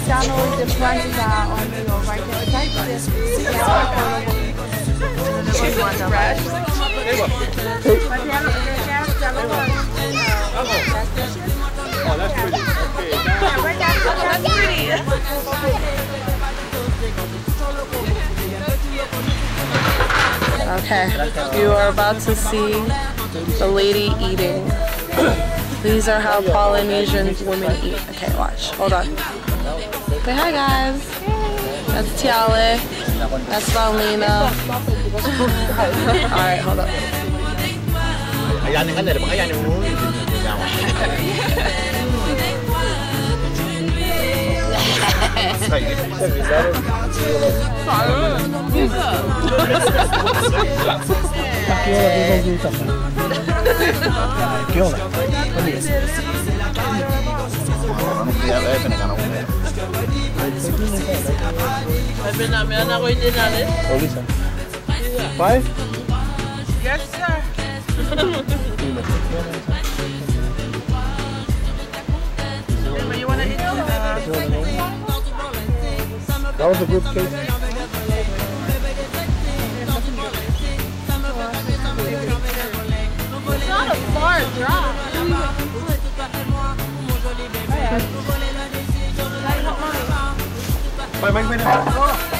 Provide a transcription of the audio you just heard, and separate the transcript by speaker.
Speaker 1: download the prices are on your right there. Type this.
Speaker 2: Oh, that's pretty. Okay.
Speaker 3: Okay, you are about to see the lady eating. These are how Polynesian women eat. Okay, watch. Hold on. Say hi, guys. That's Tiale. That's Valina. Alright, hold up.
Speaker 2: Five?
Speaker 1: Yes, sir. You want to eat
Speaker 2: That was a good case.
Speaker 1: It's not a far drop.
Speaker 2: Bye, bye, bye.